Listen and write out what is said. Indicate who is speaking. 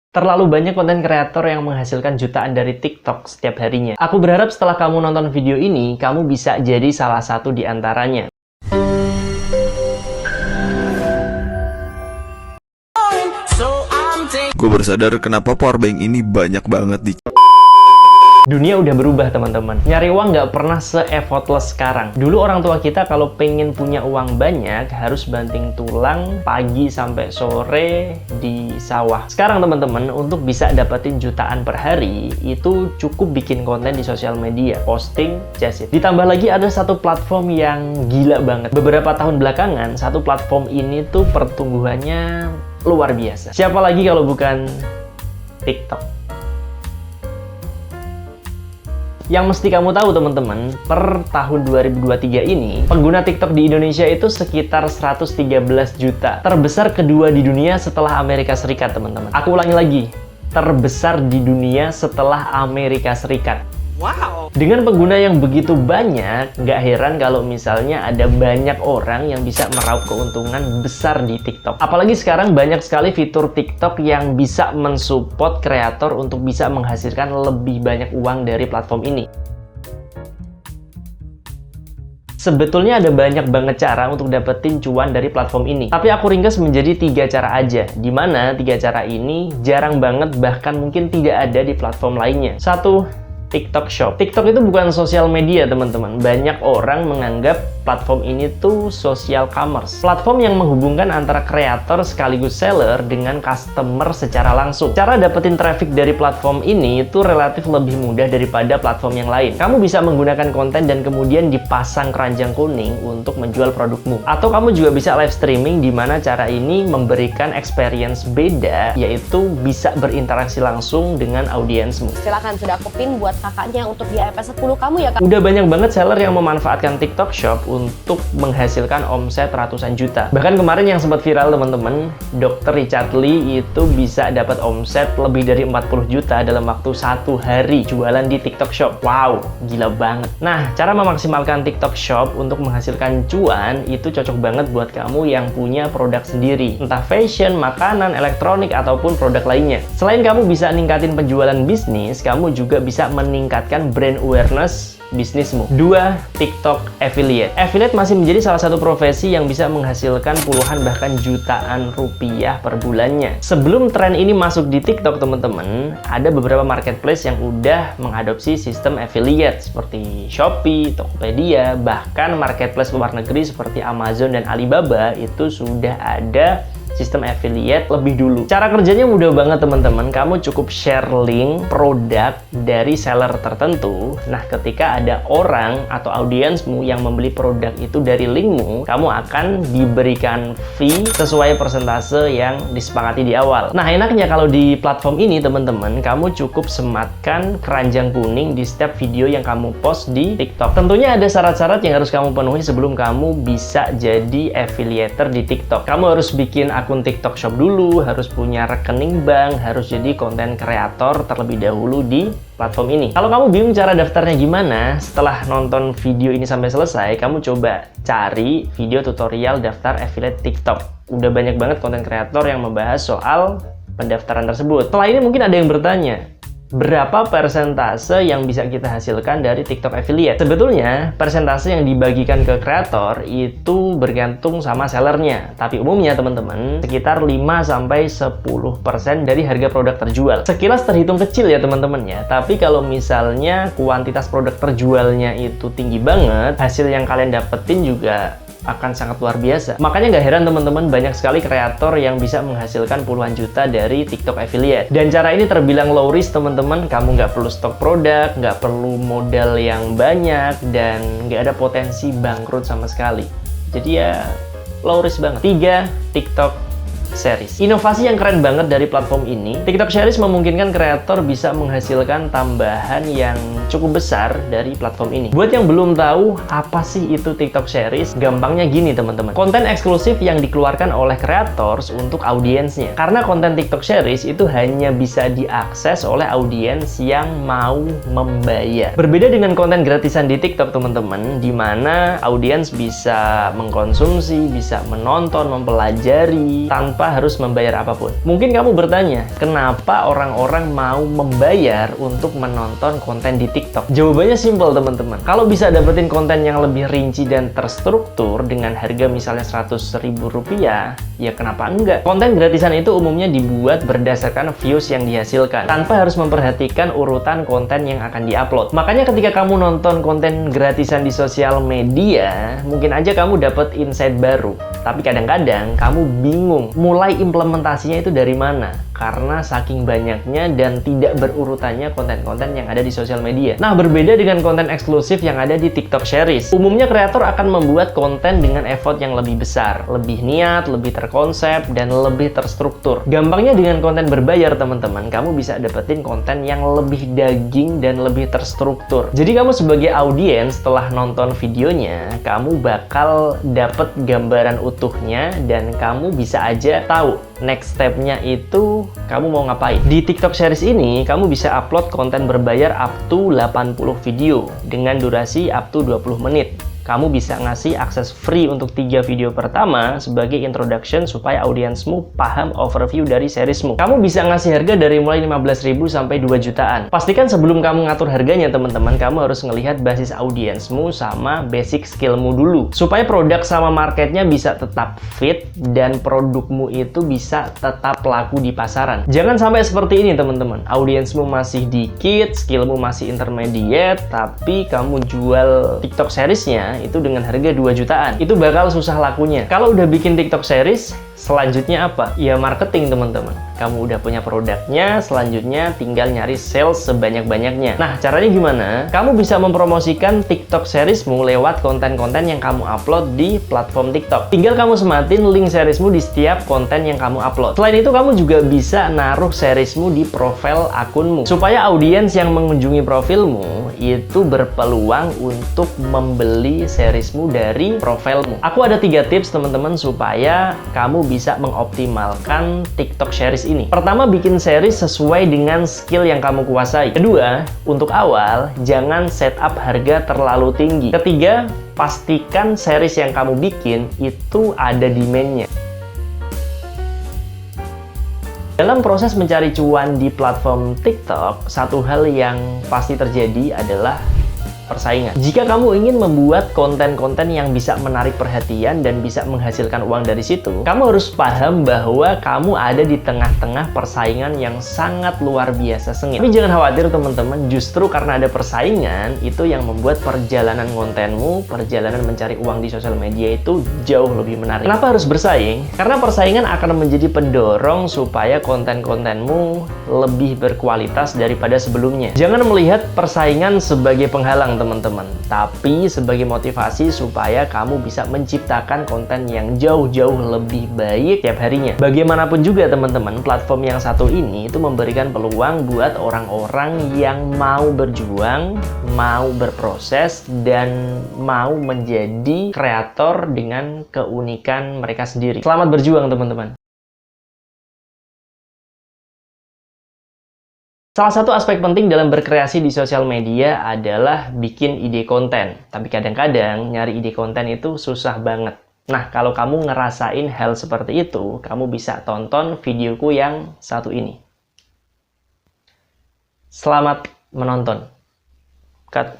Speaker 1: Terlalu banyak konten kreator yang menghasilkan jutaan dari TikTok setiap harinya. Aku berharap setelah kamu nonton video ini, kamu bisa jadi salah satu di antaranya.
Speaker 2: Gue baru sadar kenapa powerbank ini banyak banget di...
Speaker 1: Dunia udah berubah, teman-teman. Nyari uang nggak pernah se-effortless sekarang. Dulu orang tua kita kalau pengen punya uang banyak, harus banting tulang pagi sampai sore di sawah. Sekarang, teman-teman, untuk bisa dapetin jutaan per hari, itu cukup bikin konten di sosial media. Posting, just it. Ditambah lagi ada satu platform yang gila banget. Beberapa tahun belakangan, satu platform ini tuh pertumbuhannya luar biasa. Siapa lagi kalau bukan TikTok? Yang mesti kamu tahu, teman-teman, per tahun 2023 ini, pengguna TikTok di Indonesia itu sekitar 113 juta. Terbesar kedua di dunia setelah Amerika Serikat, teman-teman. Aku ulangi lagi, terbesar di dunia setelah Amerika Serikat. Wow! Dengan pengguna yang begitu banyak, nggak heran kalau misalnya ada banyak orang yang bisa meraup keuntungan besar di TikTok. Apalagi sekarang banyak sekali fitur TikTok yang bisa mensupport kreator untuk bisa menghasilkan lebih banyak uang dari platform ini. Sebetulnya ada banyak banget cara untuk dapetin cuan dari platform ini. Tapi aku ringkas menjadi 3 cara aja. Dimana 3 cara ini jarang banget, bahkan mungkin tidak ada di platform lainnya. 1. TikTok Shop. TikTok itu bukan sosial media, teman-teman. Banyak orang menganggap platform ini tuh social commerce. Platform yang menghubungkan antara kreator sekaligus seller dengan customer secara langsung. Cara dapetin traffic dari platform ini itu relatif lebih mudah daripada platform yang lain. Kamu bisa menggunakan konten dan kemudian dipasang keranjang kuning untuk menjual produkmu. Atau kamu juga bisa live streaming, di mana cara ini memberikan experience beda, yaitu bisa berinteraksi langsung dengan audiensmu.
Speaker 3: Silahkan, sudah aku pin buat kakaknya untuk di iPad 10 kamu ya, Kak.
Speaker 1: Udah banyak banget seller yang memanfaatkan TikTok Shop untuk menghasilkan omset ratusan juta. Bahkan kemarin yang sempat viral, teman-teman, Dr. Richard Lee itu bisa dapat omset lebih dari 40 juta dalam waktu 1 hari jualan di TikTok Shop. Wow, gila banget. Nah, cara memaksimalkan TikTok Shop untuk menghasilkan cuan itu cocok banget buat kamu yang punya produk sendiri. Entah fashion, makanan, elektronik, ataupun produk lainnya. Selain kamu bisa ningkatin penjualan bisnis, kamu juga bisa meningkatkan brand awareness bisnismu. 2. TikTok Affiliate. Affiliate masih menjadi salah satu profesi yang bisa menghasilkan puluhan bahkan jutaan rupiah per bulannya. Sebelum tren ini masuk di TikTok, teman-teman, ada beberapa marketplace yang udah mengadopsi sistem affiliate seperti Shopee, Tokopedia, bahkan marketplace luar negeri seperti Amazon dan Alibaba itu sudah ada sistem affiliate lebih dulu. Cara kerjanya mudah banget, teman-teman. Kamu cukup share link produk dari seller tertentu. Nah, ketika ada orang atau audiensmu yang membeli produk itu dari linkmu, kamu akan diberikan fee sesuai persentase yang disepakati di awal. Nah, enaknya kalau di platform ini, teman-teman, kamu cukup sematkan keranjang kuning di setiap video yang kamu post di TikTok. Tentunya ada syarat-syarat yang harus kamu penuhi sebelum kamu bisa jadi affiliator di TikTok. Kamu harus bikin akun TikTok Shop dulu, harus punya rekening bank, harus jadi konten kreator terlebih dahulu di platform ini. Kalau kamu bingung cara daftarnya gimana, setelah nonton video ini sampai selesai, kamu coba cari video tutorial daftar affiliate TikTok. Udah banyak banget konten kreator yang membahas soal pendaftaran tersebut. Setelah ini mungkin ada yang bertanya, berapa persentase yang bisa kita hasilkan dari TikTok Affiliate? Sebetulnya, persentase yang dibagikan ke kreator itu bergantung sama sellernya. Tapi umumnya, teman-teman, sekitar 5-10% dari harga produk terjual. Sekilas terhitung kecil ya, teman-teman ya. Tapi kalau misalnya kuantitas produk terjualnya itu tinggi banget, hasil yang kalian dapetin juga akan sangat luar biasa. Makanya nggak heran, teman-teman, banyak sekali kreator yang bisa menghasilkan puluhan juta dari TikTok Affiliate. Dan cara ini terbilang low risk, teman-teman. Kamu nggak perlu stok produk, nggak perlu modal yang banyak, dan nggak ada potensi bangkrut sama sekali. Jadi ya, low risk banget. 3. TikTok Series. Inovasi yang keren banget dari platform ini, TikTok Series memungkinkan kreator bisa menghasilkan tambahan yang cukup besar dari platform ini. Buat yang belum tahu apa sih itu TikTok Series, gampangnya gini, teman-teman. Konten eksklusif yang dikeluarkan oleh kreators untuk audiensnya. Karena konten TikTok Series itu hanya bisa diakses oleh audiens yang mau membayar. Berbeda dengan konten gratisan di TikTok, teman-teman, di mana audiens bisa mengkonsumsi, bisa menonton, mempelajari tanpa tanpa harus membayar apapun. Mungkin kamu bertanya, kenapa orang-orang mau membayar untuk menonton konten di TikTok? Jawabannya simpel teman-teman. Kalau bisa dapetin konten yang lebih rinci dan terstruktur dengan harga misalnya Rp100.000, ya kenapa enggak? Konten gratisan itu umumnya dibuat berdasarkan views yang dihasilkan, tanpa harus memperhatikan urutan konten yang akan diupload. Makanya ketika kamu nonton konten gratisan di sosial media, mungkin aja kamu dapat insight baru. Tapi kadang-kadang kamu bingung mulai implementasinya itu dari mana, karena saking banyaknya dan tidak berurutannya konten-konten yang ada di sosial media. Nah, berbeda dengan konten eksklusif yang ada di TikTok Series. Umumnya kreator akan membuat konten dengan effort yang lebih besar, lebih niat, lebih terkonsep, dan lebih terstruktur. Gampangnya dengan konten berbayar, teman-teman, kamu bisa dapetin konten yang lebih daging dan lebih terstruktur. Jadi kamu sebagai audiens setelah nonton videonya, kamu bakal dapet gambaran utuhnya dan kamu bisa aja tahu next step-nya itu kamu mau ngapain. Di TikTok Series ini, kamu bisa upload konten berbayar up to 80 video dengan durasi up to 20 menit. Kamu bisa ngasih akses free untuk 3 video pertama sebagai introduction supaya audiensmu paham overview dari seriesmu. Kamu bisa ngasih harga dari mulai 15.000 sampai 2 jutaan. Pastikan sebelum kamu ngatur harganya teman-teman, kamu harus ngelihat basis audiensmu sama basic skillmu dulu. Supaya produk sama marketnya bisa tetap fit dan produkmu itu bisa tetap laku di pasaran. Jangan sampai seperti ini teman-teman. Audiensmu masih dikit, skillmu masih intermediate, tapi kamu jual TikTok seriesnya itu dengan harga 2 jutaan. Itu bakal susah lakunya. Kalau udah bikin TikTok Series, selanjutnya apa? Ya marketing teman-teman. Kamu udah punya produknya, selanjutnya tinggal nyari sales sebanyak-banyaknya. Nah, caranya gimana? Kamu bisa mempromosikan TikTok seriesmu lewat konten-konten yang kamu upload di platform TikTok. Tinggal kamu sematin link seriesmu di setiap konten yang kamu upload. Selain itu, kamu juga bisa naruh seriesmu di profil akunmu, supaya audiens yang mengunjungi profilmu itu berpeluang untuk membeli seriesmu dari profilmu. Aku ada 3 tips teman-teman supaya kamu bisa mengoptimalkan TikTok Series ini. Pertama, bikin series sesuai dengan skill yang kamu kuasai. Kedua, untuk awal, jangan setup harga terlalu tinggi. Ketiga, pastikan series yang kamu bikin itu ada demand-nya. Dalam proses mencari cuan di platform TikTok, satu hal yang pasti terjadi adalah persaingan. Jika kamu ingin membuat konten-konten yang bisa menarik perhatian dan bisa menghasilkan uang dari situ, kamu harus paham bahwa kamu ada di tengah-tengah persaingan yang sangat luar biasa sengit. Tapi jangan khawatir teman-teman, justru karena ada persaingan, itu yang membuat perjalanan kontenmu, perjalanan mencari uang di sosial media itu jauh lebih menarik. Kenapa harus bersaing? Karena persaingan akan menjadi pendorong supaya konten-kontenmu lebih berkualitas daripada sebelumnya. Jangan melihat persaingan sebagai penghalang teman-teman, tapi sebagai motivasi supaya kamu bisa menciptakan konten yang jauh-jauh lebih baik tiap harinya. Bagaimanapun juga teman-teman, platform yang satu ini itu memberikan peluang buat orang-orang yang mau berjuang, mau berproses, dan mau menjadi kreator dengan keunikan mereka sendiri. Selamat berjuang teman-teman. Salah satu aspek penting dalam berkreasi di sosial media adalah bikin ide konten. Tapi kadang-kadang nyari ide konten itu susah banget. Nah, kalau kamu ngerasain hal seperti itu, kamu bisa tonton videoku yang satu ini. Selamat menonton. Cut.